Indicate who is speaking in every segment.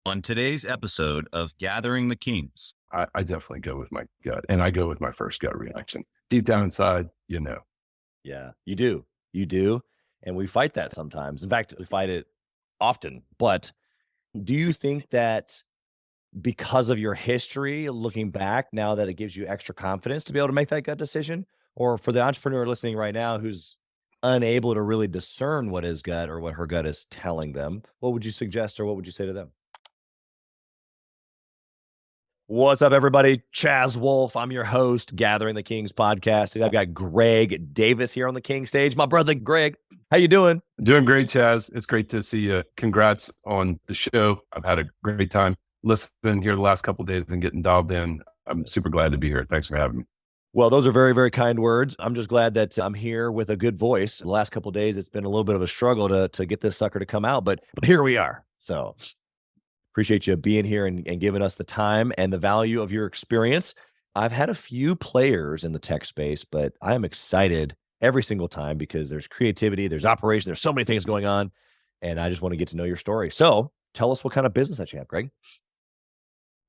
Speaker 1: On today's episode of Gathering the Kings.
Speaker 2: I definitely go with my gut, and I go with my first gut reaction. Deep down inside, you know.
Speaker 3: Yeah, you do. You do. And we fight that sometimes. In fact, we fight it often. But do you think that because of your history, looking back, now that it gives you extra confidence to be able to make that gut decision? Or for the entrepreneur listening right now who's unable to really discern what his gut or what her gut is telling them, what would you suggest or what would you say to them? What's up, everybody? Chaz Wolfe. I'm your host, Gathering the Kings podcast. Today I've got Greg Davis here on the King stage. My brother, Greg, how you doing?
Speaker 2: Doing great, Chaz. It's great to see you. Congrats on the show. I've had a great time listening here the last couple of days and getting dialed in. I'm super glad to be here. Thanks for having me.
Speaker 3: Well, those are very, very kind words. I'm just glad that I'm here with a good voice. The last couple of days, it's been a little bit of a struggle to get this sucker to come out, but here we are. So appreciate you being here and giving us the time and the value of your experience. I've had a few players in the tech space, but I am excited every single time because there's creativity, there's operation, there's so many things going on, and I just want to get to know your story. So tell us what kind of business that you have, Greg.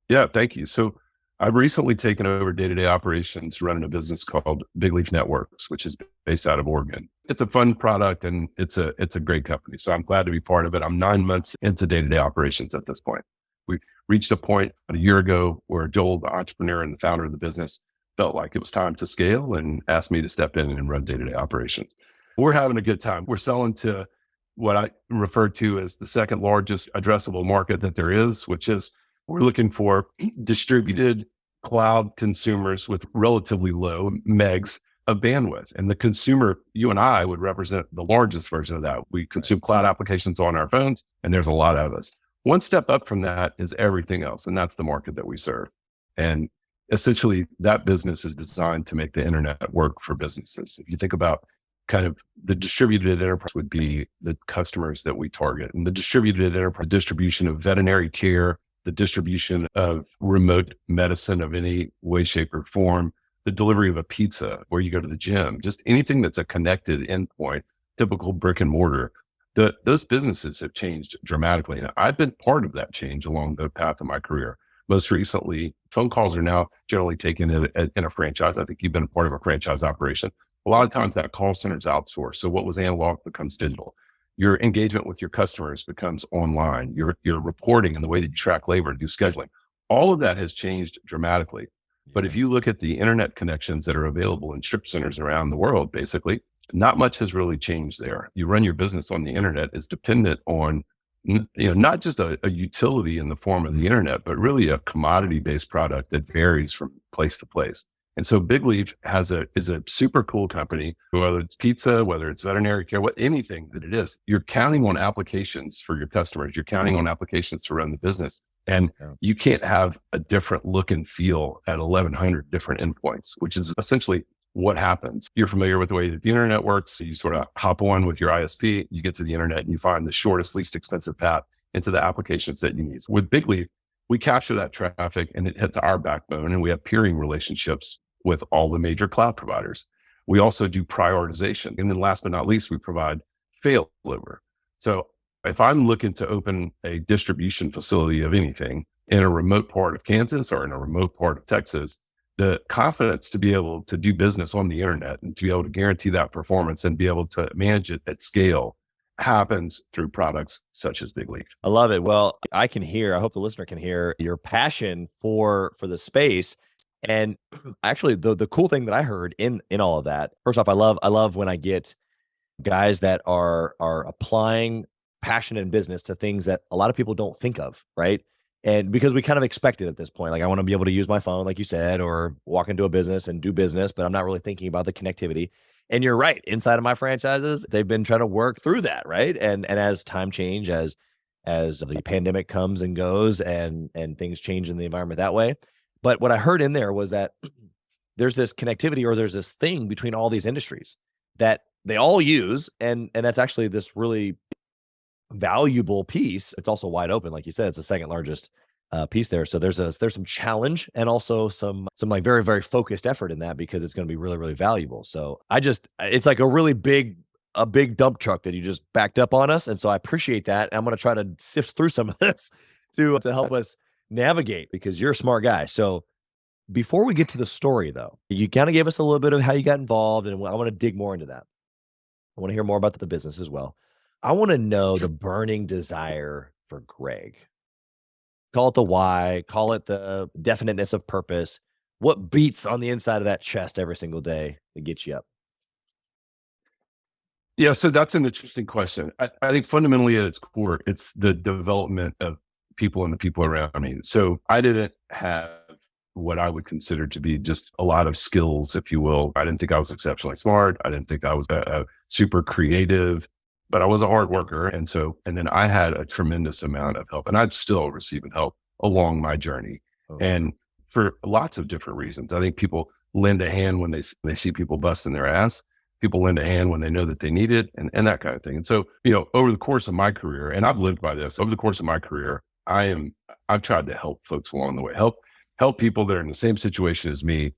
Speaker 2: Yeah, thank you. So I've recently taken over day-to-day operations running a business called Bigleaf Networks, which is based out of Oregon. It's a fun product and it's a great company. So I'm glad to be part of it. I'm 9 months into day-to-day operations at this point. We reached a point a year ago where Joel, the entrepreneur and the founder of the business, felt like it was time to scale and asked me to step in and run day-to-day operations. We're having a good time. We're selling to what I refer to as the second largest addressable market that there is, which is we're looking for distributed cloud consumers with relatively low megs of bandwidth. And the consumer, you and I, would represent the largest version of that. We consume cloud applications on our phones, and there's a lot of us. One step up from that is everything else, and that's the market that we serve. And essentially, that business is designed to make the internet work for businesses. If you think about kind of the distributed enterprise would be the customers that we target. And the distributed enterprise, distribution of veterinary care, the distribution of remote medicine of any way, shape, or form, the delivery of a pizza where you go to the gym, just anything that's a connected endpoint, typical brick and mortar, those businesses have changed dramatically. And I've been part of that change along the path of my career. Most recently, phone calls are now generally taken in a franchise. I think you've been a part of a franchise operation. A lot of times that call center is outsourced. So what was analog becomes digital. Your engagement with your customers becomes online. Your reporting and the way that you track labor, do scheduling, all of that has changed dramatically. But if you look at the internet connections that are available in strip centers around the world, basically, not much has really changed there. You run your business on the internet is dependent on, not just a utility in the form of the internet, but really a commodity-based product that varies from place to place. And so Bigleaf is a super cool company, whether it's pizza, whether it's veterinary care, anything that it is, you're counting on applications for your customers. You're counting on applications to run the business. And you can't have a different look and feel at 1,100 different endpoints, which is essentially what happens. You're familiar with the way that the internet works. So you sort of hop on with your ISP, you get to the internet and you find the shortest, least expensive path into the applications that you need. With Bigleaf, we capture that traffic and it hits our backbone, and we have peering relationships with all the major cloud providers. We also do prioritization. And then last but not least, we provide failover. So if I'm looking to open a distribution facility of anything in a remote part of Kansas or in a remote part of Texas, the confidence to be able to do business on the internet and to be able to guarantee that performance and be able to manage it at scale happens through products such as Bigleaf.
Speaker 3: I love it. Well, I hope the listener can hear your passion for the space. And actually, the cool thing that I heard in all of that, first off, I love when I get guys that are applying passion in business to things that a lot of people don't think of, right? And because we kind of expect it at this point, like I want to be able to use my phone, like you said, or walk into a business and do business, but I'm not really thinking about the connectivity. And you're right, inside of my franchises, they've been trying to work through that, right? And as time change, as the pandemic comes and goes, and things change in the environment that way. But what I heard in there was that there's this connectivity, or there's this thing between all these industries that they all use. And that's actually this really valuable piece. It's also wide open. Like you said, it's the second largest piece there. So there's some challenge and also some like very, very focused effort in that, because it's going to be really, really valuable. So it's like a big dump truck that you just backed up on us. And so I appreciate that. I'm going to try to sift through some of this to help us navigate, because you're a smart guy. So before we get to the story, though, you kind of gave us a little bit of how you got involved, and I want to dig more into that. I want to hear more about the business as well. I want to know the burning desire for Greg. Call it the why, call it the definiteness of purpose. What beats on the inside of that chest every single day that gets you up?
Speaker 2: Yeah, so that's an interesting question. I think fundamentally at its core, it's the development of people and the people around me. So I didn't have what I would consider to be just a lot of skills, if you will. I didn't think I was exceptionally smart. I didn't think I was super creative, but I was a hard worker. And then I had a tremendous amount of help, and I'm still receiving help along my journey.
Speaker 3: Oh,
Speaker 2: And for lots of different reasons, I think people lend a hand when they see people busting their ass. People lend a hand when they know that they need it, and that kind of thing. And so, over the course of my career, and I've lived by this, over the course of my career, I've tried to help folks along the way, help people that are in the same situation as me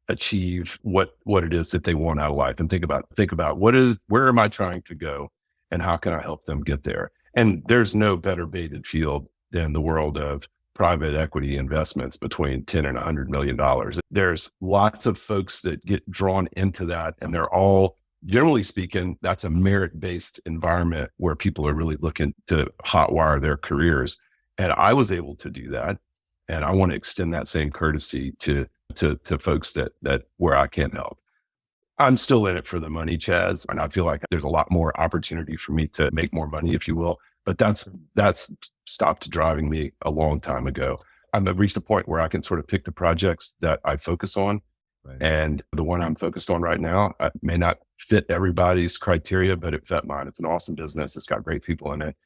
Speaker 2: achieve what it is that they want out of life, and think about where am I trying to go, and how can I help them get there? And there's no better baited field than the world of private equity investments between 10 and $100 million. There's lots of folks that get drawn into that, and they're all, generally speaking, that's a merit-based environment where people are really looking to hotwire their careers. And I was able to do that. And I want to extend that same courtesy to folks that where I can help. I'm still in it for the money, Chaz, and I feel like there's a lot more opportunity for me to make more money, if you will. But that's stopped driving me a long time ago. I've reached a point where I can sort of pick the projects that I focus on.
Speaker 3: right.
Speaker 2: And the one I'm focused on right now, I may not fit everybody's criteria, but it fit mine. It's an awesome business. It's got great people in it.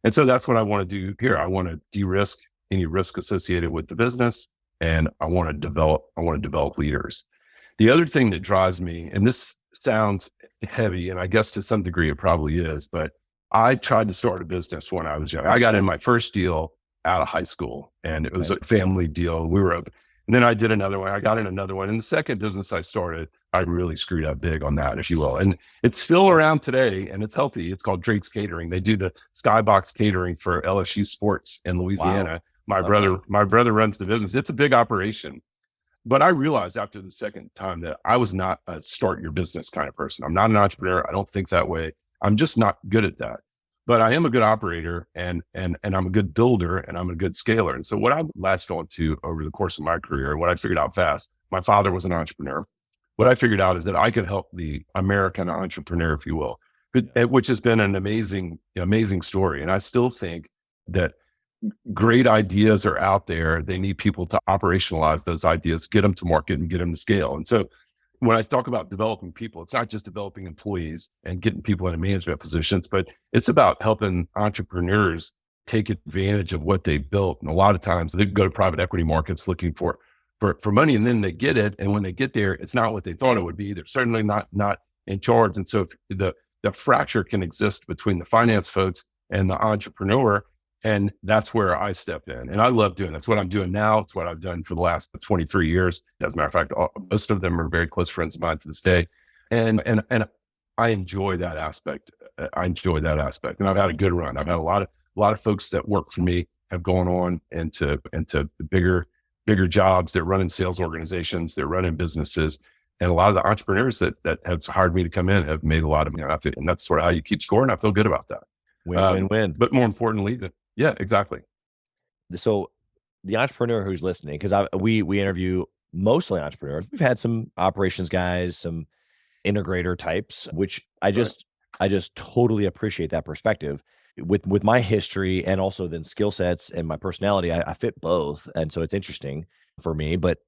Speaker 2: And so that's what I want to do here. I want to de-risk any risk associated with the business, and I want to develop leaders. The other thing that drives me, and this sounds heavy, and I guess to some degree it probably is, but I tried to start a business when I was young. I got in my first deal out of high school, and it was a family deal. And then I did another one. I got in another one. And the second business I started, I really screwed up big on that, if you will. And it's still around today, and it's healthy. It's called Drake's Catering. They do the skybox catering for LSU sports in Louisiana.
Speaker 3: Wow.
Speaker 2: My brother runs the business. It's a big operation. But I realized after the second time that I was not a start your business kind of person. I'm not an entrepreneur. I don't think that way. I'm just not good at that. But I am a good operator, and I'm a good builder, and I'm a good scaler. And so what I've latched on to over the course of my career, what I figured out fast, my father was an entrepreneur. What I figured out is that I could help the American entrepreneur, if you will, which has been an amazing story. And I still think that great ideas are out there. They need people to operationalize those ideas, get them to market, and get them to scale. And so when I talk about developing people, it's not just developing employees and getting people into management positions, but it's about helping entrepreneurs take advantage of what they built. And a lot of times they go to private equity markets looking for money, and then they get it. And when they get there, it's not what they thought it would be. They're certainly not in charge. And so if the fracture can exist between the finance folks and the entrepreneur. And that's where I step in. And I love doing that's what I'm doing now. It's what I've done for the last 23 years. As a matter of fact, most of them are very close friends of mine to this day. And I enjoy that aspect. And I've had a good run. I've had a lot of folks that work for me have gone on into bigger jobs. They're running sales organizations, they're running businesses. And a lot of the entrepreneurs that have hired me to come in have made a lot of money. And that's sort of how you keep scoring. I feel good about that.
Speaker 3: Win-win-win.
Speaker 2: But more importantly, yeah, exactly.
Speaker 3: So the entrepreneur who's listening, because we interview mostly entrepreneurs. We've had some operations guys, some integrator types, which I just totally appreciate that perspective. With my history and also then skill sets and my personality, I fit both. And so it's interesting for me. But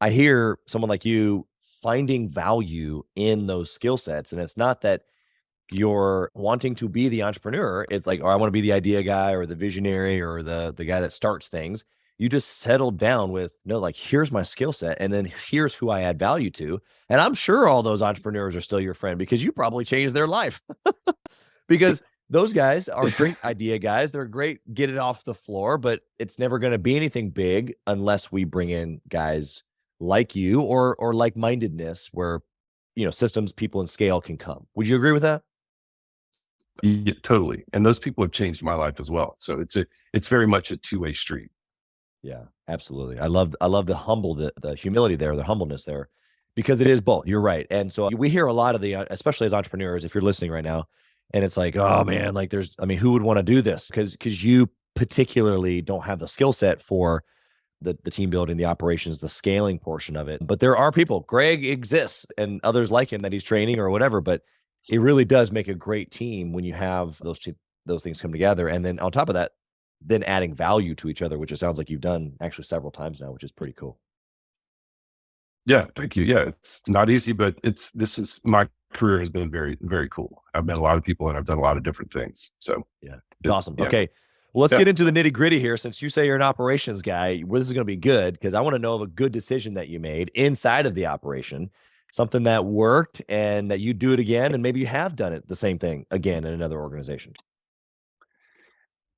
Speaker 3: I hear someone like you finding value in those skill sets. And it's not that you're wanting to be the entrepreneur. It's like, oh, I want to be the idea guy or the visionary or the guy that starts things. You just settled down with, no, like, here's my skill set, and then here's who I add value to. And I'm sure all those entrepreneurs are still your friend because you probably changed their life. Because those guys are great idea guys. They're great, get it off the floor, but it's never going to be anything big unless we bring in guys like you or like-mindedness where, systems, people, and scale can come. Would you agree with that?
Speaker 2: Yeah, totally. And those people have changed my life as well. So it's very much a two-way street.
Speaker 3: Yeah, absolutely. I love the humility there, the humbleness there, because it is both. You're right. And so we hear a lot of especially as entrepreneurs, if you're listening right now, and it's like, oh man, like who would want to do this? Because you particularly don't have the skill set for the team building, the operations, the scaling portion of it. But there are people, Greg exists and others like him that he's training or whatever, but it really does make a great team when you have those things come together. And then on top of that, then adding value to each other, which it sounds like you've done actually several times now, which is pretty cool.
Speaker 2: Yeah, thank you. Yeah, it's not easy, but this is my career has been very, very cool. I've met a lot of people and I've done a lot of different things. So
Speaker 3: Yeah, it's awesome.
Speaker 2: yeah.
Speaker 3: Okay. Well, let's
Speaker 2: Yeah.
Speaker 3: get into the nitty gritty here. Since you say you're an operations guy, well, this is going to be good because I want to know of a good decision that you made inside of the operation, something that worked and that you do it again. And maybe you have done it the same thing again in another organization.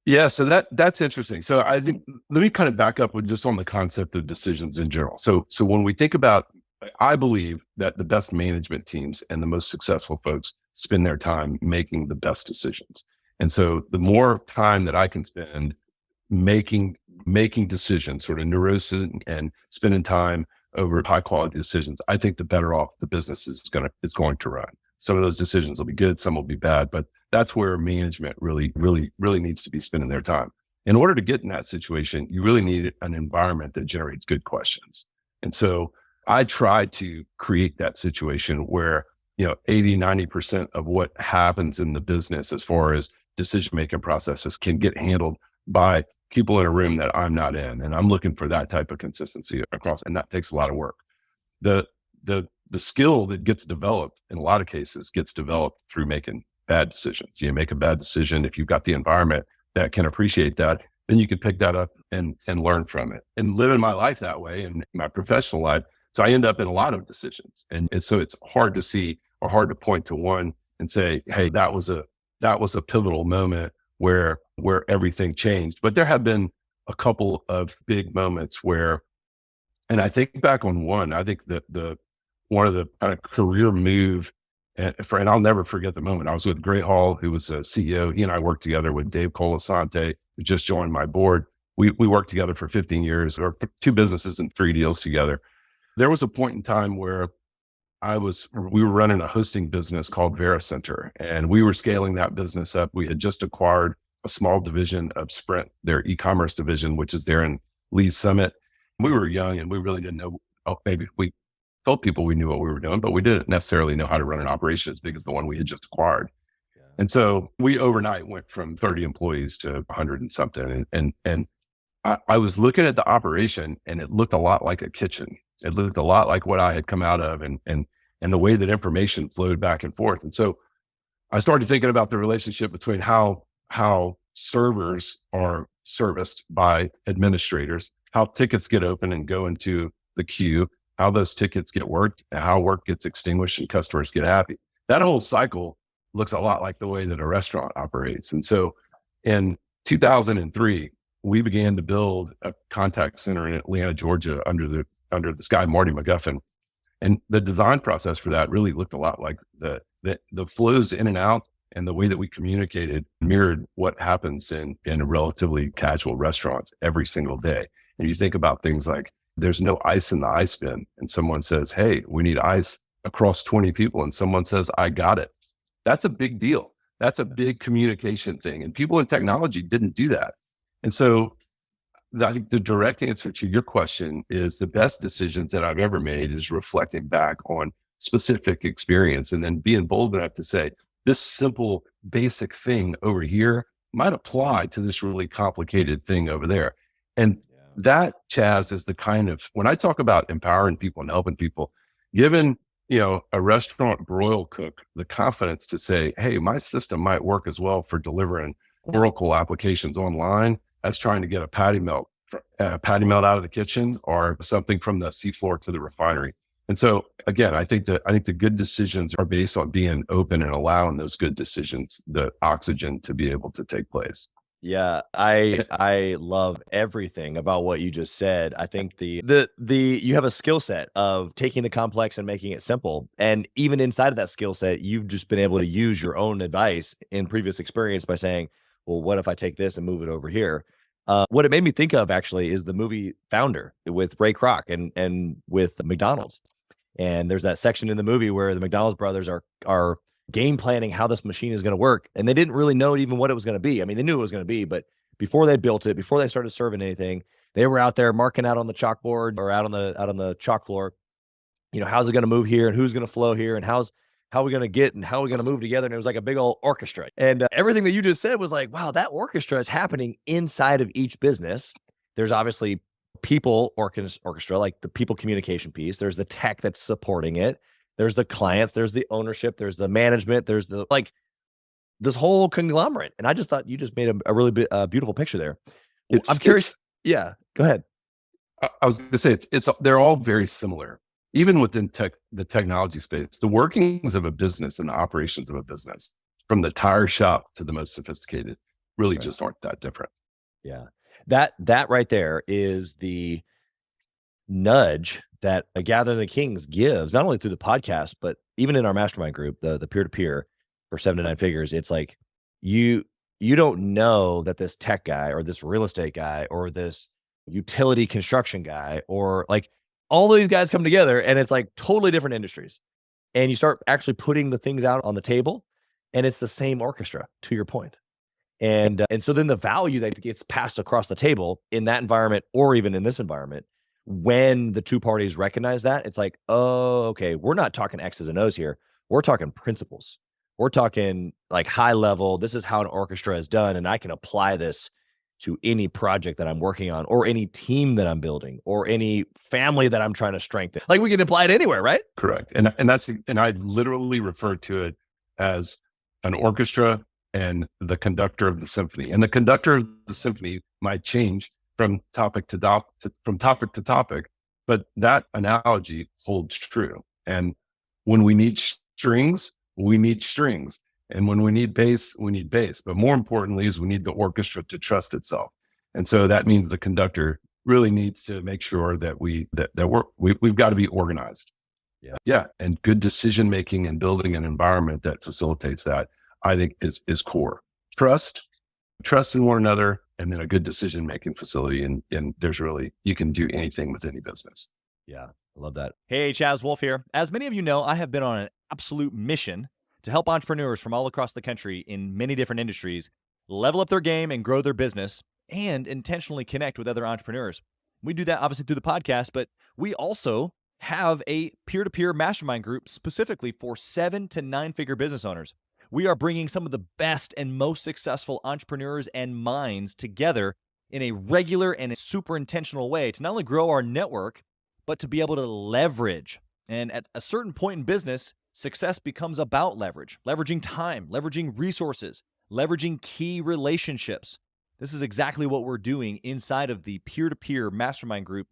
Speaker 2: Yeah, so that's interesting. So I think let me kind of back up with just on the concept of decisions in general. So when we think about, I believe that the best management teams and the most successful folks spend their time making the best decisions. And so the more time that I can spend making decisions, sort of neurosing and spending time over high quality decisions, I think the better off the business is going to run. Some of those decisions will be good, some will be bad, but that's where management really, really, really needs to be spending their time. In order to get in that situation, you really need an environment that generates good questions. And so I try to create that situation where, 80, 90% of what happens in the business as far as decision-making processes can get handled by people in a room that I'm not in. And I'm looking for that type of consistency across, and that takes a lot of work. The, the skill that gets developed in a lot of cases gets developed through making bad decisions. You make a bad decision. If you've got the environment that can appreciate that, then you can pick that up and learn from it and living my life that way in my professional life. So I end up in a lot of decisions. And so it's hard to see or hard to point to one and say, hey, that was a pivotal moment where everything changed. But there have been a couple of big moments where, and I think back on one, I think that one of the kind of career move, and I'll never forget the moment. I was with Gray Hall, who was a CEO. He and I worked together with Dave Colasante, who just joined my board. We worked together for 15 years, or 2 businesses and 3 deals together. There was a point in time where we were running a hosting business called VeriCenter, and we were scaling that business up. We had just acquired a small division of Sprint, their e-commerce division, which is there in Lee's Summit. We were young and we really didn't know. Maybe we told people we knew what we were doing, but we didn't necessarily know how to run an operation as big as the one we had just acquired. Yeah. And so we overnight went from 30 employees to 100 and something. And I was looking at the operation and it looked a lot like a kitchen. It looked a lot like what I had come out of and the way that information flowed back and forth. And so I started thinking about the relationship between how servers are serviced by administrators, how tickets get open and go into the queue, how those tickets get worked, and how work gets extinguished and customers get happy. That whole cycle looks a lot like the way that a restaurant operates. And so in 2003, we began to build a contact center in Atlanta, Georgia, under this guy, Marty McGuffin. And the design process for that really looked a lot like the flows in and out, and the way that we communicated mirrored what happens in relatively casual restaurants every single day. And you think about things like, there's no ice in the ice bin, and someone says, hey, we need ice across 20 people. And someone says, I got it. That's a big deal. That's a big communication thing. And people in technology didn't do that. And so I think the direct answer to your question is the best decisions that I've ever made is reflecting back on specific experience and then being bold enough to say, this simple, basic thing over here might apply to this really complicated thing over there. And that, Chaz, is the kind of, when I talk about empowering people and helping people, given, a restaurant broil cook the confidence to say, hey, my system might work as well for delivering Oracle applications online as trying to get a patty melt out of the kitchen or something from the seafloor to the refinery. And so again, I think the good decisions are based on being open and allowing those good decisions, the oxygen to be able to take place.
Speaker 3: Yeah, I love everything about what you just said. I think the you have a skill set of taking the complex and making it simple. And even inside of that skill set, you've just been able to use your own advice in previous experience by saying, well, what if I take this and move it over here? What it made me think of actually is the movie Founder with Ray Kroc and with McDonald's. And there's that section in the movie where the McDonald's brothers are game planning how this machine is going to work, and they didn't really know even what it was going to be. I mean, they knew it was going to be, but before they built it, before they started serving anything, they were out there marking out on the chalkboard or out on the chalk floor. How's it going to move here, and who's going to flow here, and how are we going to get and how are we going to move together? And it was like a big old orchestra. And everything that you just said was like, wow, that orchestra is happening inside of each business. There's obviously people orchestra, like the people communication piece. There's the tech that's supporting it. There's the clients. There's the ownership. There's the management. There's the like this whole conglomerate. And I just thought you just made a really beautiful picture there. I'm curious. Yeah, go ahead.
Speaker 2: I was going to say they're all very similar, even within the technology space. The workings of a business and the operations of a business, from the tire shop to the most sophisticated, really
Speaker 3: That's right.
Speaker 2: just aren't that different.
Speaker 3: Yeah, that right there is the nudge that a Gathering the Kings gives, not only through the podcast, but even in our mastermind group, the peer-to-peer for 7 to 9 figures. It's like you don't know that this tech guy or this real estate guy or this utility construction guy or like all of these guys come together and it's like totally different industries. And you start actually putting the things out on the table and it's the same orchestra, to your point. And so then the value that gets passed across the table in that environment or even in this environment, when the two parties recognize that, it's like, oh, okay, we're not talking X's and O's here. We're talking principles. We're talking like high level. This is how an orchestra is done. And I can apply this to any project that I'm working on or any team that I'm building or any family that I'm trying to strengthen. Like we can apply it anywhere, right?
Speaker 2: Correct. And I literally refer to it as an orchestra and the conductor of the symphony. And the conductor of the symphony might change from topic to topic, but that analogy holds true. And when we need strings, we need strings. And when we need bass, we need bass. But more importantly is we need the orchestra to trust itself. And so that means the conductor really needs to make sure that we've got to be organized. Yeah. And good decision making and building an environment that facilitates that, I think is core. Trust in one another, and then a good decision making facility. And you can do anything with any business.
Speaker 3: Yeah, I love that. Hey, Chaz, Wolfe here. As many of you know, I have been on an absolute mission to help entrepreneurs from all across the country in many different industries level up their game and grow their business and intentionally connect with other entrepreneurs. We do that obviously through the podcast, but we also have a peer-to-peer mastermind group specifically for 7 to 9 figure business owners. We are bringing some of the best and most successful entrepreneurs and minds together in a regular and super intentional way to not only grow our network, but to be able to leverage. And at a certain point in business, success becomes about leveraging time, leveraging resources, leveraging key relationships. This is exactly what we're doing inside of the peer-to-peer mastermind group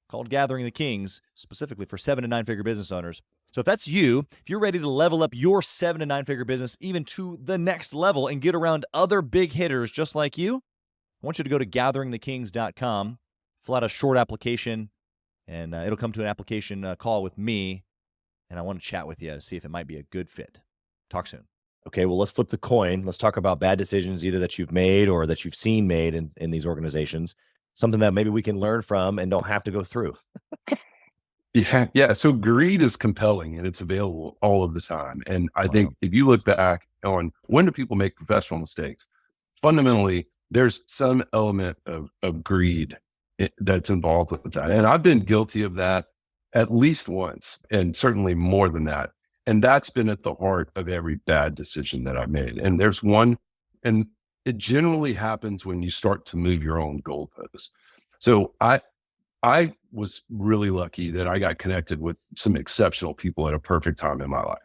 Speaker 3: called Gathering the Kings, specifically for 7 to 9 figure business owners. So if that's you, if you're ready to level up your 7 to 9 figure business even to the next level and get around other big hitters just like you, I want you to go to gatheringthekings.com, fill out a short application, and it'll come to an application call with me, and I want to chat with you to see if it might be a good fit. Talk soon. Okay, well, let's flip the coin. Let's talk about bad decisions either that you've made or that you've seen made in these organizations, something that maybe we can learn from and don't have to go through.
Speaker 2: Yeah. So greed is compelling and it's available all of the time. And I think if you look back on when do people make professional mistakes, fundamentally, there's some element of greed that's involved with that. And I've been guilty of that at least once, and certainly more than that. And that's been at the heart of every bad decision that I've made. And there's one, and it generally happens when you start to move your own goalposts. So I was really lucky that I got connected with some exceptional people at a perfect time in my life.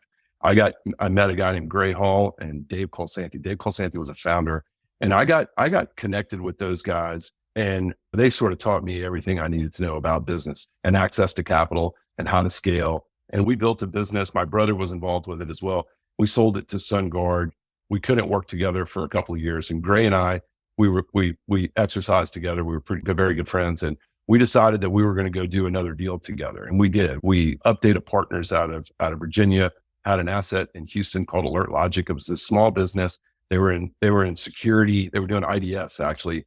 Speaker 2: I met a guy named Gray Hall and Dave Colsanti. Dave Colsanti was a founder, and I got connected with those guys, and they sort of taught me everything I needed to know about business and access to capital and how to scale. And we built a business. My brother was involved with it as well. We sold it to SunGard. We couldn't work together for a couple of years, and Gray and I we exercised together. We were very good friends, and we decided that we were going to go do another deal together. And we did. We updated partners out of Virginia, had an asset in Houston called Alert Logic. It was this small business. They were in security. They were doing IDS actually.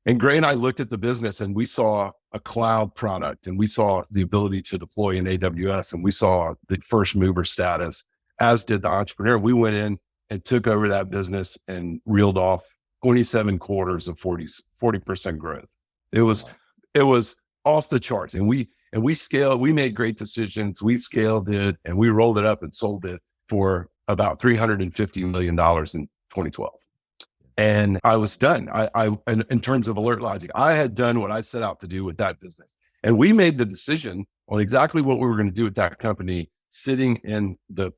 Speaker 2: And Gray and I looked at the business and we saw a cloud product and we saw the ability to deploy in AWS and we saw the first mover status, as did the entrepreneur. We went in and took over that business and reeled off 27 quarters of 40% growth. It was off the charts. And we scaled, we made great decisions. We scaled it and we rolled it up and sold it for about $350 million in 2012. And I was done. In terms of Alert Logic, I had done what I set out to do with that business. And we made the decision on exactly what we were going to do with that company, sitting in the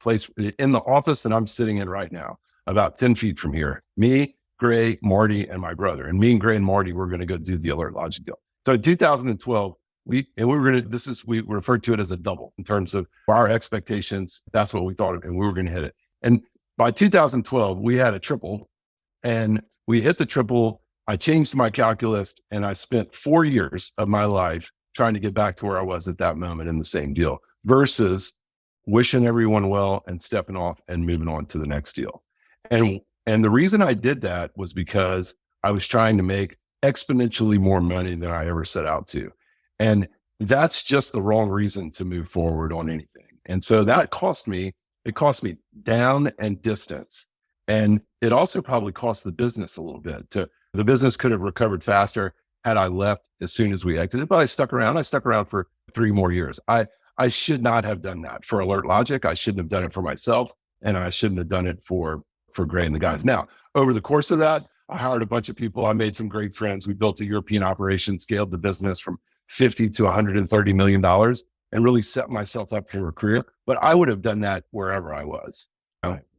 Speaker 2: office that I'm sitting in right now, about 10 feet from here. Me, Gray, Marty, and my brother. And me and Gray and Marty were going to go do the Alert Logic deal. So in 2012, we referred to it as a double in terms of our expectations. That's what we thought, and we were going to hit it. And by 2012, we had a triple. And we hit the triple. I changed my calculus and I spent 4 years of my life trying to get back to where I was at that moment in the same deal versus wishing everyone well and stepping off and moving on to the next deal. And the reason I did that was because I was trying to make exponentially more money than I ever set out to. And that's just the wrong reason to move forward on anything. And so it cost me down and distance. And it also probably cost the business a little bit. The business could have recovered faster had I left as soon as we exited, but I stuck around. I stuck around for 3 more years. I should not have done that for Alert Logic. I shouldn't have done it for myself, and I shouldn't have done it for Gray and the guys. Now, over the course of that, I hired a bunch of people. I made some great friends. We built a European operation, scaled the business from $50 to $130 million, and really set myself up for a career. But I would have done that wherever I was.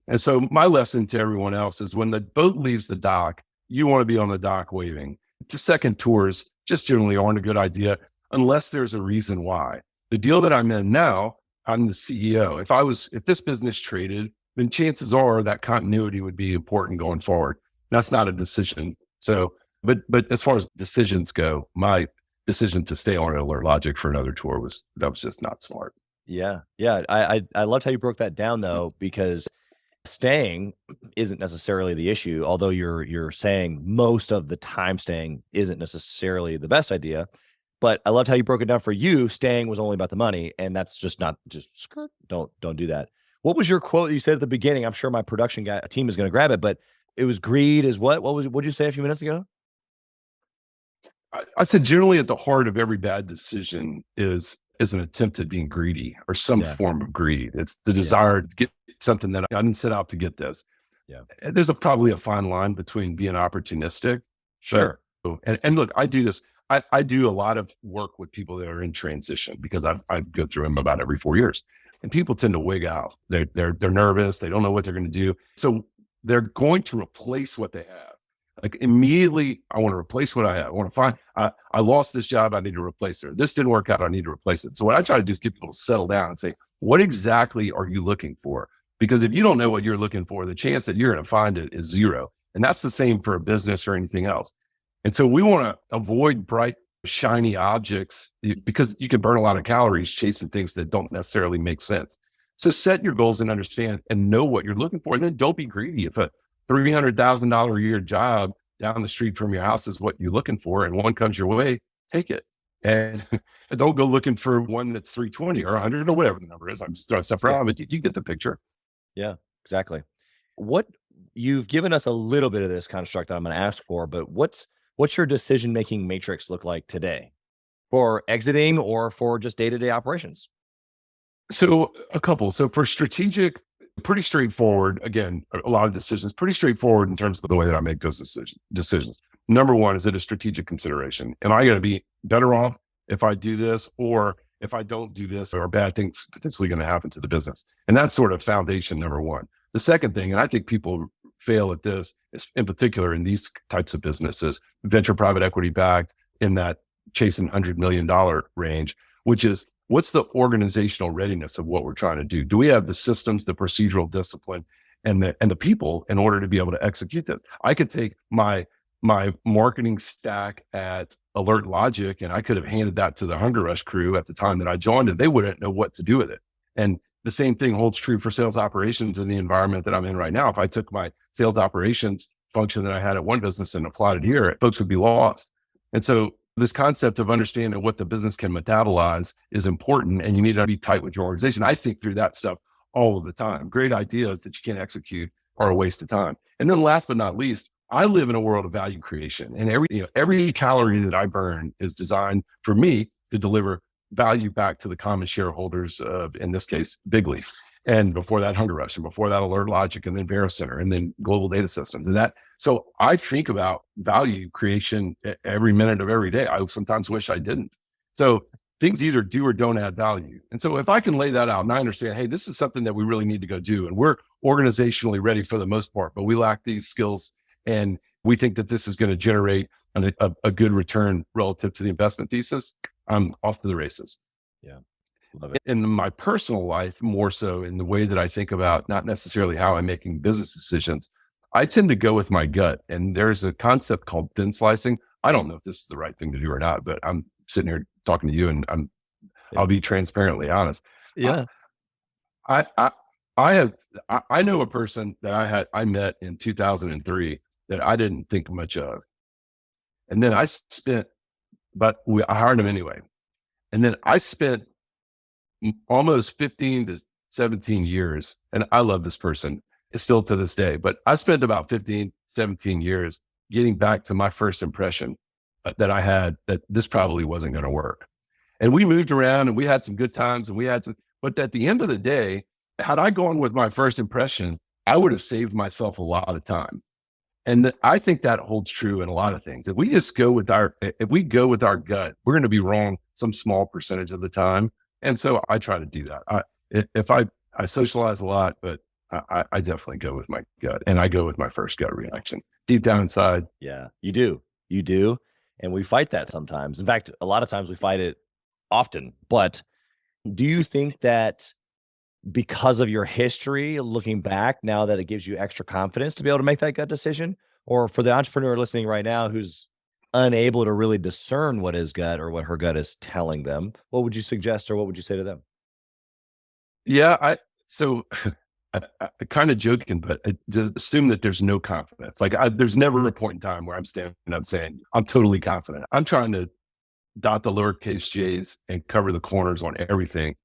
Speaker 2: And so my lesson to everyone else is when the boat leaves the dock, you want to be on the dock waving. The second tours just generally aren't a good idea unless there's a reason why. The deal that I'm in now, I'm the CEO. If this business traded, then chances are that continuity would be important going forward. That's not a decision. So, but as far as decisions go, my decision to stay on Alert Logic for another tour was just not smart.
Speaker 3: Yeah. I loved how you broke that down though, because staying isn't necessarily the issue, although you're saying most of the time staying isn't necessarily the best idea. But I loved how you broke it down. For you, staying was only about the money, and that's just not just skirt. Don't do that. What was your quote that you said at the beginning? I'm sure my production team is going to grab it, but it was greed is what? What'd you say a few minutes ago?
Speaker 2: I said generally at the heart of every bad decision is an attempt at being greedy or some form of greed. It's the desire to get something that I didn't set out to get this. Yeah. There's probably a fine line between being opportunistic.
Speaker 3: Sure.
Speaker 2: And look, I do this. I do a lot of work with people that are in transition because I go through them about every 4 years, and people tend to wig out. They're nervous. They don't know what they're going to do. So they're going to replace what they have. Like immediately, I want to replace what I have. I want to find, I lost this job. I need to replace it. This didn't work out. I need to replace it. So what I try to do is get people to settle down and say, what exactly are you looking for? Because if you don't know what you're looking for, the chance that you're going to find it is zero. And that's the same for a business or anything else. And so we want to avoid bright, shiny objects because you can burn a lot of calories chasing things that don't necessarily make sense. So set your goals and understand and know what you're looking for. And then don't be greedy. If a $300,000 a year job down the street from your house is what you're looking for and one comes your way, take it. And don't go looking for one that's 320 or 100 or whatever the number is. I'm just throwing stuff around, but you get the picture.
Speaker 3: Yeah, exactly. What you've given us a little bit of this construct that I'm going to ask for, but what's your decision-making matrix look like today for exiting or for just day-to-day operations?
Speaker 2: So a couple. So for strategic, pretty straightforward. Again, a lot of decisions, pretty straightforward in terms of the way that I make those decisions. Number one, is it a strategic consideration? Am I going to be better off if I do this, or if I don't do this, or bad things potentially going to happen to the business? And that's sort of foundation number one. The second thing, and I think people fail at this, is in particular in these types of businesses, venture private equity backed, in that chasing $100 million range, which is, what's the organizational readiness of what we're trying to do? Do we have the systems, the procedural discipline, and the people in order to be able to execute this? I could take my my marketing stack at Alert Logic, and I could have handed that to the Hunger Rush crew at the time that I joined, and they wouldn't know what to do with it. And the same thing holds true for sales operations in the environment that I'm in right now. If I took my sales operations function that I had at one business and applied it here, folks would be lost. And so this concept of understanding what the business can metabolize is important, and you need to be tight with your organization. I think through that stuff all of the time. Great ideas that you can't execute are a waste of time. And then last but not least, I live in a world of value creation, and every calorie that I burn is designed for me to deliver value back to the common shareholders of, in this case, Bigleaf. And before that, Hunger Rush, and before that, Alert Logic, and then Vericenter, and then Global Data Systems. And that, so I think about value creation every minute of every day. I sometimes wish I didn't. So things either do or don't add value. And so if I can lay that out and I understand, hey, this is something that we really need to go do, and we're organizationally ready for the most part, but we lack these skills, and we think that this is going to generate a good return relative to the investment thesis, I'm off to the races.
Speaker 3: Yeah. Love it.
Speaker 2: In my personal life, more so in the way that I think about not necessarily how I'm making business decisions, I tend to go with my gut. And there's a concept called thin slicing. I don't know if this is the right thing to do or not, but I'm sitting here talking to you, and I'll be transparently honest.
Speaker 3: Yeah.
Speaker 2: I know a person that I met in 2003 that I didn't think much of. And then I hired him anyway. And then I spent almost 15 to 17 years. And I love this person still to this day, but I spent about 15, 17 years getting back to my first impression that I had that this probably wasn't going to work. And we moved around and we had some good times, and but at the end of the day, had I gone with my first impression, I would have saved myself a lot of time. And I think that holds true in a lot of things. If we go with our gut, we're going to be wrong some small percentage of the time. And so I try to do that. I socialize a lot, but I definitely go with my gut, and I go with my first gut reaction deep down inside.
Speaker 3: Yeah, you do. And we fight that sometimes. In fact, a lot of times we fight it often. But do you think that because of your history, looking back now, that it gives you extra confidence to be able to make that gut decision? Or for the entrepreneur listening right now who's unable to really discern what his gut or what her gut is telling them, what would you suggest, or what would you say to them?
Speaker 2: Yeah, I kind of joking, but I just assume that there's no confidence. Like there's never a point in time where I'm standing up saying I'm totally confident. I'm trying to dot the lowercase j's and cover the corners on everything.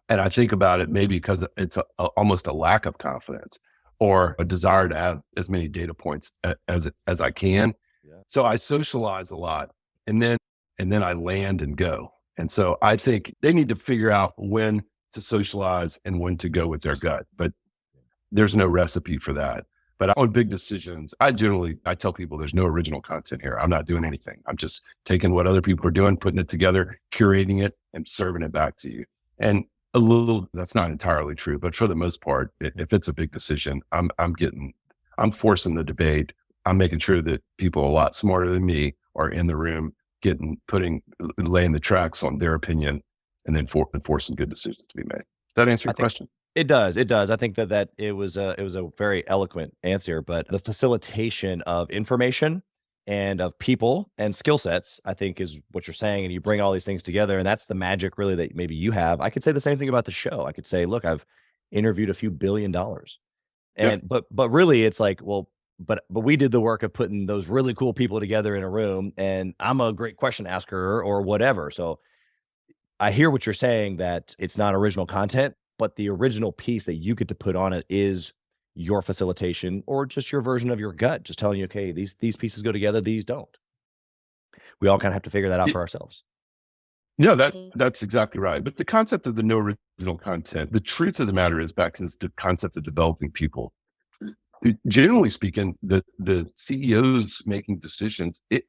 Speaker 2: And I think about it maybe because it's almost a lack of confidence or a desire to have as many data points as I can.
Speaker 3: Yeah.
Speaker 2: So I socialize a lot, and then I land and go. And so I think they need to figure out when to socialize and when to go with their gut. But there's no recipe for that. But on big decisions, I tell people there's no original content here. I'm not doing anything. I'm just taking what other people are doing, putting it together, curating it, and serving it back to you. And that's not entirely true, but for the most part, if it's a big decision, I'm forcing the debate. I'm making sure that people a lot smarter than me are in the room, laying the tracks on their opinion, and then forcing good decisions to be made. Does that answer your question?
Speaker 3: It does. It does. I think that it was a very eloquent answer, but the facilitation of information and of people and skill sets, I think, is what you're saying. And you bring all these things together, and that's the magic really that maybe you have. I could say the same thing about the show. I could say, look, I've interviewed a few $1 billion, and but really it's like, well, but we did the work of putting those really cool people together in a room, and I'm a great question asker or whatever. So I hear what you're saying, that it's not original content, but the original piece that you get to put on it is your facilitation, or just your version of your gut, just telling you, okay, these pieces go together, these don't. We all kind of have to figure that out for ourselves.
Speaker 2: No, that's exactly right. But the concept of the no original content, the truth of the matter is, back to the concept of developing people, generally speaking, the CEOs making decisions, it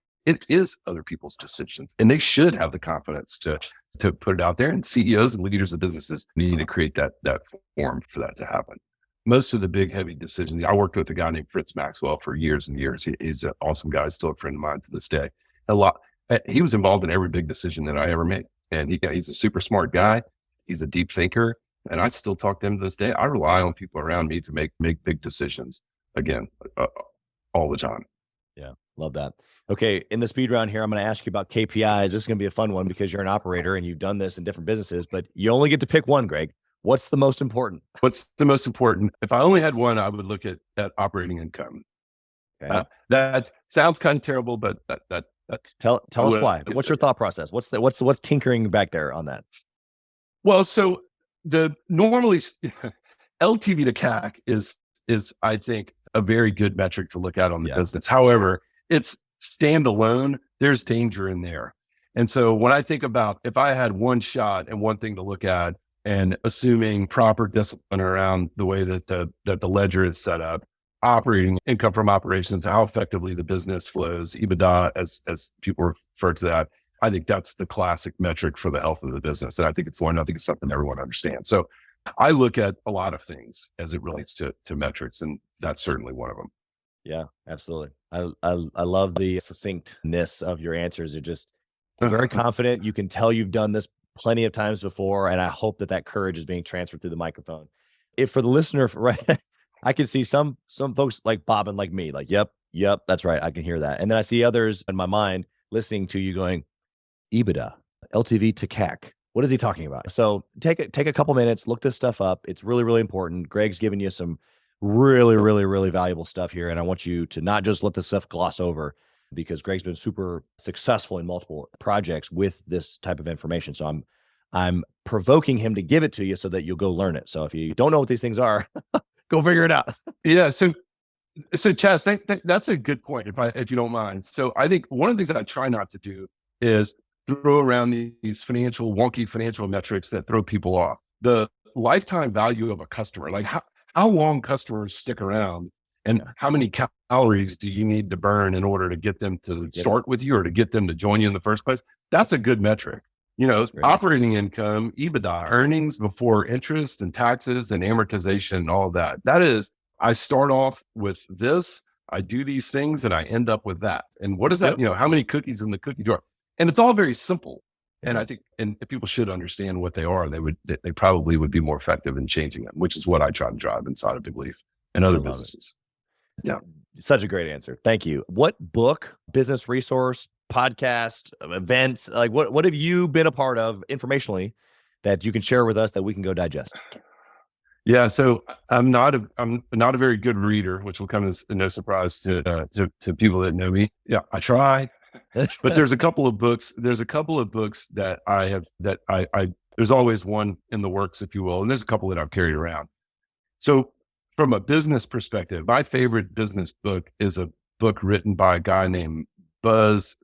Speaker 2: is other people's decisions, and they should have the confidence to put it out there. And CEOs and leaders of businesses need to create that forum for that to happen. Most of the big, heavy decisions, I worked with a guy named Fritz Maxwell for years and years. He's an awesome guy, still a friend of mine to this day. He was involved in every big decision that I ever made. And he's a super smart guy. He's a deep thinker. And I still talk to him to this day. I rely on people around me to make big decisions, again, all the time.
Speaker 3: Yeah. Love that. Okay. In the speed round here, I'm going to ask you about KPIs. This is going to be a fun one because you're an operator and you've done this in different businesses, but you only get to pick one, Greg. What's the most important?
Speaker 2: What's the most important? If I only had one, I would look at operating income.
Speaker 3: Okay.
Speaker 2: That sounds kind of terrible, but that
Speaker 3: Tell us why. What's your thought process? What's tinkering back there on that?
Speaker 2: well, so the normally LTV to CAC is I think a very good metric to look at on the business. However, it's standalone. There's danger in there. And so when I think about if I had one shot and one thing to look at, and assuming proper discipline around the way that the ledger is set up, operating income from operations, how effectively the business flows, EBITDA, as people refer to that, I think that's the classic metric for the health of the business. And I think it's something everyone understands. So I look at a lot of things as it relates to metrics, and that's certainly one of them.
Speaker 3: Yeah, absolutely. I love the succinctness of your answers. You're just very confident. You can tell you've done this plenty of times before, and I hope that courage is being transferred through the microphone. If for the listener, right, I can see some folks like Bob and like me, like, yep, that's right. I can hear that. And then I see others in my mind listening to you going, EBITDA, LTV to CAC. What is he talking about? So take a couple minutes, look this stuff up. It's really, really important. Greg's given you some really, really, really valuable stuff here. And I want you to not just let this stuff gloss over, because Greg's been super successful in multiple projects with this type of information. So I'm provoking him to give it to you so that you'll go learn it. So if you don't know what these things are, go figure it out.
Speaker 2: Yeah. So Chaz, that's a good point. If you don't mind. So I think one of the things I try not to do is throw around these wonky financial metrics that throw people off. The lifetime value of a customer, like how long customers stick around, and how many calories do you need to burn in order to get them to start with you or to get them to join you in the first place? That's a good metric. Operating income, EBITDA, earnings before interest and taxes and amortization, and all of that. That is, I start off with this, I do these things, and I end up with that. And what is that? How many cookies in the cookie jar? And it's all very simple. And I think, and if people should understand what they are, they probably would be more effective in changing them, which is what I try to drive inside of Bigleaf and other businesses. Yeah.
Speaker 3: Such a great answer. Thank you. What book, business resource, podcast, events, like what have you been a part of informationally that you can share with us that we can go digest?
Speaker 2: Yeah. So I'm not a very good reader, which will come as no surprise to people that know me. Yeah, I try. But there's a couple of books that I have there's always one in the works, if you will. And there's a couple that I've carried around. So from a business perspective, my favorite business book is a book written by a guy named Buzz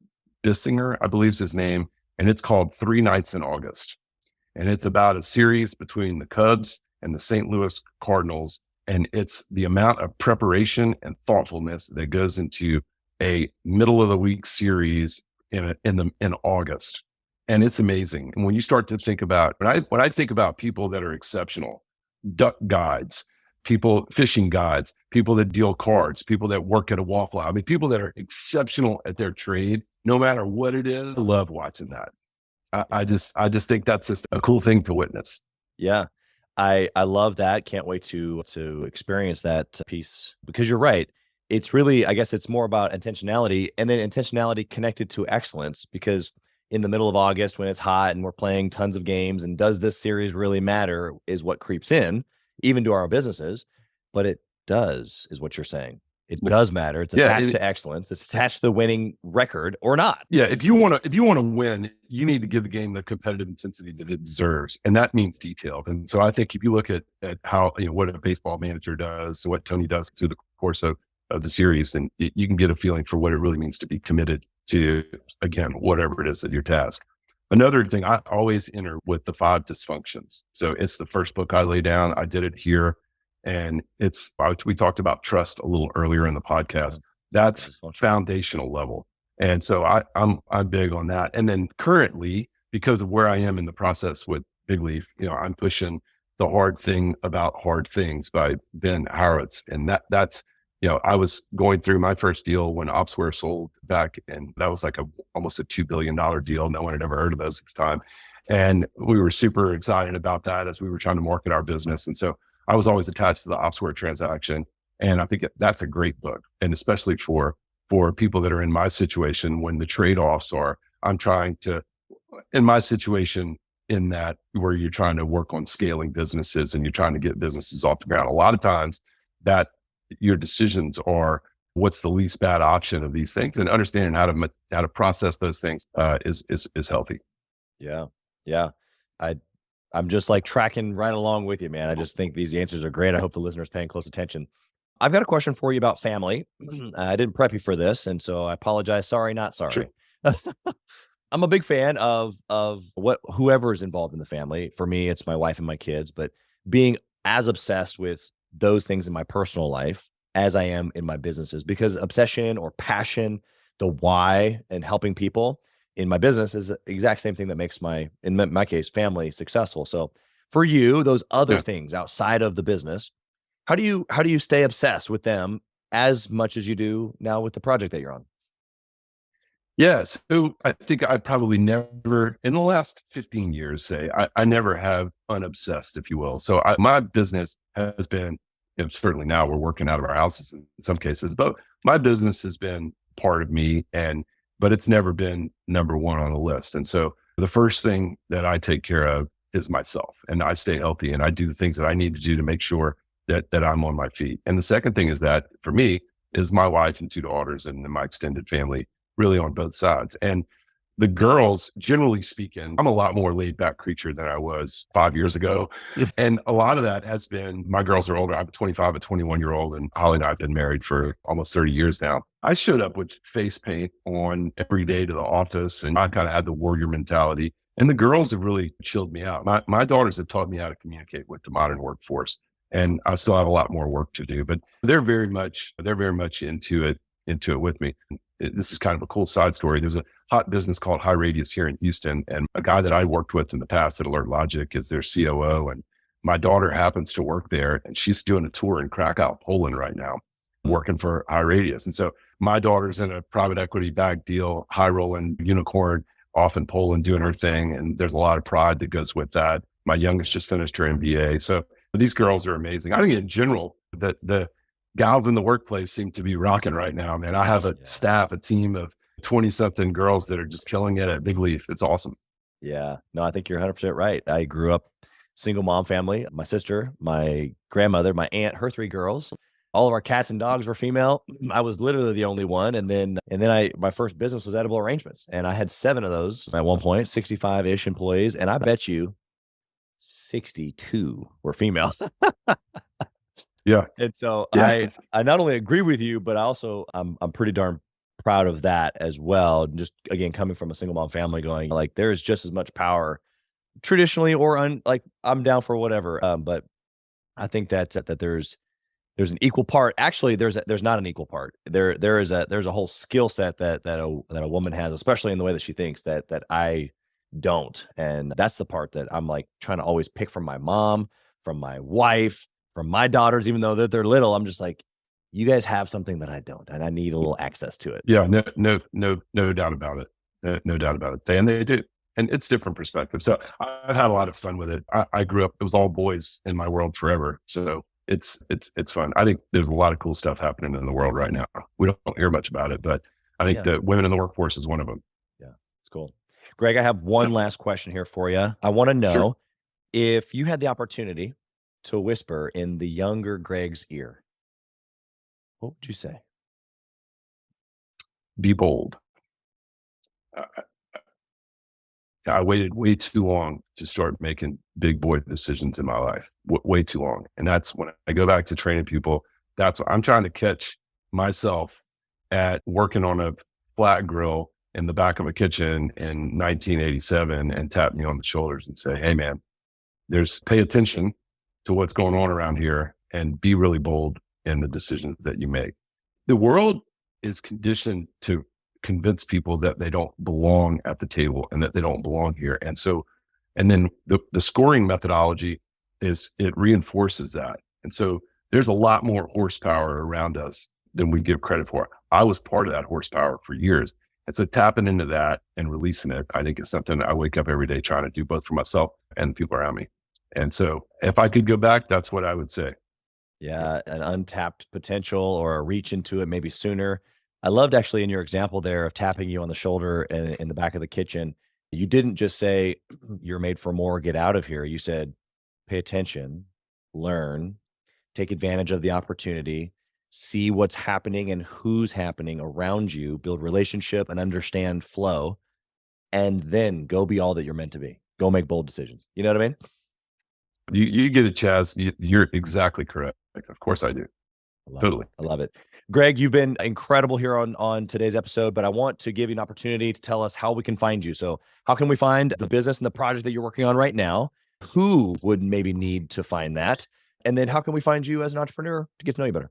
Speaker 2: Bissinger, I believe is his name. And it's called 3 Nights in August. And it's about a series between the Cubs and the St. Louis Cardinals. And it's the amount of preparation and thoughtfulness that goes into a middle of the week series in August. And it's amazing. And when you start to think about, when I think about people that are exceptional, duck guides, fishing guides, people that deal cards, people that work at a Waffle House, people that are exceptional at their trade, no matter what it is, I love watching that. I just think that's just a cool thing to witness.
Speaker 3: Yeah. I love that. Can't wait to experience that piece, because you're right. It's really, I guess it's more about intentionality, and then intentionality connected to excellence, because in the middle of August when it's hot and we're playing tons of games, and does this series really matter is what creeps in, even to our businesses. But it does, is what you're saying. It does matter. It's attached to excellence. It's attached to the winning record or not.
Speaker 2: Yeah. If you want to win, you need to give the game the competitive intensity that it deserves. And that means detail. And so I think if you look at how, what a baseball manager does, what Tony does through the course of the series, then you can get a feeling for what it really means to be committed to, again, whatever it is that your task. Another thing, I always enter with the 5 dysfunctions. So it's the first book I lay down. I did it here. And we talked about trust a little earlier in the podcast. That's foundational level. And so I'm big on that. And then currently, because of where I am in the process with Bigleaf, I'm pushing The Hard Thing About Hard Things by Ben Horowitz. And that's, I was going through my first deal when Opsware sold back, and that was like almost a $2 billion deal. No one had ever heard of those at the time. And we were super excited about that as we were trying to market our business. And so I was always attached to the Opsware transaction. And I think that's a great book. And especially for for people that are in my situation when the trade-offs are, I'm trying to, in my situation, in that where you're trying to work on scaling businesses and you're trying to get businesses off the ground. A lot of times that your decisions are what's the least bad option of these things, and understanding how to process those things is healthy.
Speaker 3: Yeah. Yeah. I I'm just like tracking right along with you, man. I just think these answers are great. I hope the listeners paying close attention. I've got a question for you about family. I didn't prep you for this, and so I apologize. Sorry, not
Speaker 2: Sure.
Speaker 3: sorry. I'm a big fan of what whoever is involved in the family. For me, it's my wife and my kids, but being as obsessed with those things in my personal life as I am in my businesses, because obsession or passion, the why, and helping people in my business is the exact same thing that makes my case, family successful. So for you, those other
Speaker 2: Yeah.
Speaker 3: things outside of the business, how do you stay obsessed with them as much as you do now with the project that you're on?
Speaker 2: Yes. So I think I probably never, in the last 15 years, say, I never have unobsessed, if you will. So my business has been, certainly now we're working out of our houses in some cases, but my business has been part of me, but it's never been number one on the list. And so the first thing that I take care of is myself, and I stay healthy and I do the things that I need to do to make sure that I'm on my feet. And the second thing is that for me is my wife and two daughters and then my extended family, really on both sides. And the girls, generally speaking, I'm a lot more laid back creature than I was 5 years ago. And a lot of that has been, my girls are older. I have a 25, a 21-year-old, and Holly and I have been married for almost 30 years now. I showed up with face paint on every day to the office, and I kind of had the warrior mentality. And the girls have really chilled me out. My daughters have taught me how to communicate with the modern workforce. And I still have a lot more work to do, but they're very much into it with me. This is kind of a cool side story. There's a hot business called High Radius here in Houston, and a guy that I worked with in the past at Alert Logic is their COO. And my daughter happens to work there, and she's doing a tour in Krakow, Poland right now, working for High Radius. And so my daughter's in a private equity backed deal, high rolling unicorn off in Poland doing her thing. And there's a lot of pride that goes with that. My youngest just finished her MBA. So these girls are amazing. I think in general, that the gals in the workplace seem to be rocking right now, man. I have a team of 20 something girls that are just killing it at Big Leaf. It's awesome.
Speaker 3: Yeah. No, I think you're 100% right. I grew up single mom family. My sister, my grandmother, my aunt, her three girls. All of our cats and dogs were female. I was literally the only one. And then my first business was edible arrangements. And I had seven of those at one point, 65-ish employees. And I bet you 62 were female.
Speaker 2: Yeah.
Speaker 3: And so
Speaker 2: Yeah.
Speaker 3: I not only agree with you, but I'm pretty darn proud of that as well. Just again, coming from a single mom family, going like there's just as much power traditionally like I'm down for whatever. But I think that there's an equal part. Actually, there's not an equal part. There's a whole skill set that a woman has, especially in the way that she thinks that I don't. And that's the part that I'm like trying to always pick from my mom, from my wife, from my daughters, even though they're little. I'm just like, you guys have something that I don't, and I need a little access to it.
Speaker 2: Yeah. No doubt about it. No doubt about it. They do. And it's different perspective. So I've had a lot of fun with it. I grew up, it was all boys in my world forever. So it's fun. I think there's a lot of cool stuff happening in the world right now. We don't hear much about it, but I think
Speaker 3: Yeah.
Speaker 2: that women in the workforce is one of them.
Speaker 3: Yeah, it's cool. Greg, I have one last question here for you. I want to know
Speaker 2: Sure.
Speaker 3: if you had the opportunity to whisper in the younger Greg's ear, what would you say?
Speaker 2: Be bold. I, I waited way too long to start making big boy decisions in my life. Way too long. And that's when I go back to training people. That's what I'm trying to catch myself at working on a flat grill in the back of a kitchen in 1987 and tap me on the shoulders and say, "Hey man, pay attention to what's going on around here and be really bold in the decisions that you make." The world is conditioned to convince people that they don't belong at the table and that they don't belong here. And then the scoring methodology it reinforces that. And so there's a lot more horsepower around us than we give credit for. I was part of that horsepower for years. And so tapping into that and releasing it, I think is something I wake up every day trying to do, both for myself and the people around me. And so if I could go back, that's what I would say.
Speaker 3: Yeah, an untapped potential or a reach into it maybe sooner. I loved actually in your example there of tapping you on the shoulder in the back of the kitchen. You didn't just say, you're made for more, get out of here. You said, pay attention, learn, take advantage of the opportunity, see what's happening and who's happening around you, build relationship and understand flow, and then go be all that you're meant to be. Go make bold decisions. You know what I mean?
Speaker 2: You get it, Chaz. You're exactly correct. Of course I do.
Speaker 3: I love
Speaker 2: Totally.
Speaker 3: it. I love it. Greg, you've been incredible here on today's episode, but I want to give you an opportunity to tell us how we can find you. So how can we find the business and the project that you're working on right now? Who would maybe need to find that? And then how can we find you as an entrepreneur to get to know you better?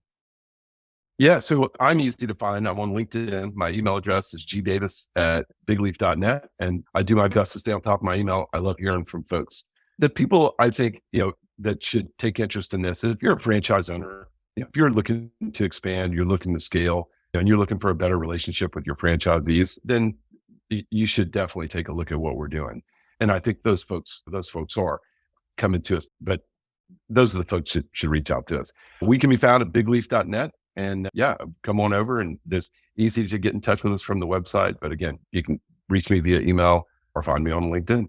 Speaker 2: Yeah. So I'm easy to find. I'm on LinkedIn. My email address is gdavis@bigleaf.net. And I do my best to stay on top of my email. I love hearing from folks. The people I think, that should take interest in this, if you're a franchise owner, if you're looking to expand, you're looking to scale, and you're looking for a better relationship with your franchisees, then you should definitely take a look at what we're doing. And I think those folks are coming to us, but those are the folks that should reach out to us. We can be found at bigleaf.net. And come on over, and it's easy to get in touch with us from the website. But again, you can reach me via email or find me on LinkedIn.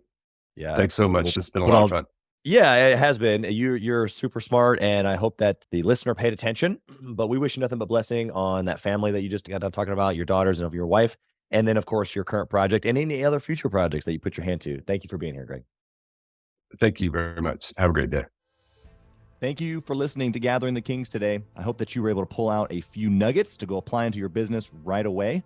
Speaker 3: Yeah.
Speaker 2: Thanks so much. It's been a lot of fun.
Speaker 3: Yeah, it has been. You're super smart, and I hope that the listener paid attention. But we wish you nothing but blessing on that family that you just got done talking about, your daughters and of your wife, and then of course your current project and any other future projects that you put your hand to. Thank you for being here, Greg.
Speaker 2: Thank you very much. Have a great day.
Speaker 3: Thank you for listening to Gathering the Kings today. I hope that you were able to pull out a few nuggets to go apply into your business right away.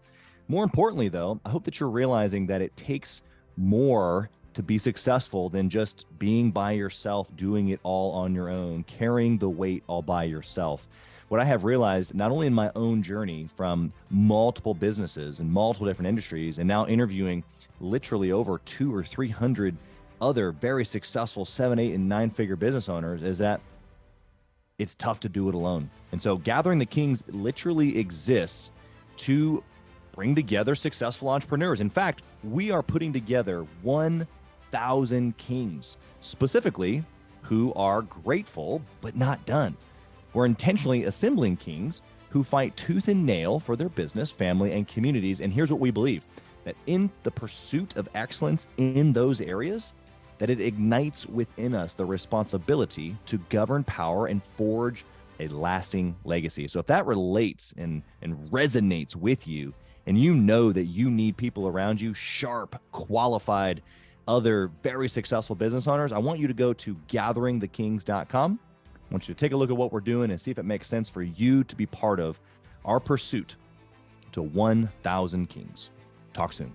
Speaker 3: More importantly, though, I hope that you're realizing that it takes more to be successful than just being by yourself, doing it all on your own, carrying the weight all by yourself. What I have realized, not only in my own journey from multiple businesses and multiple different industries, and now interviewing literally over 200 or 300 other very successful 7, 8, and 9-figure business owners, is that it's tough to do it alone. And so Gathering the Kings literally exists to bring together successful entrepreneurs. In fact, we are putting together 1,000 kings, specifically who are grateful but not done. We're intentionally assembling kings who fight tooth and nail for their business, family, and communities. And here's what we believe, that in the pursuit of excellence in those areas, that it ignites within us the responsibility to govern power and forge a lasting legacy. So if that relates and resonates with you, and you know that you need people around you, sharp, qualified, other very successful business owners, I want you to go to gatheringthekings.com. I want you to take a look at what we're doing and see if it makes sense for you to be part of our pursuit to 1,000 kings. Talk soon.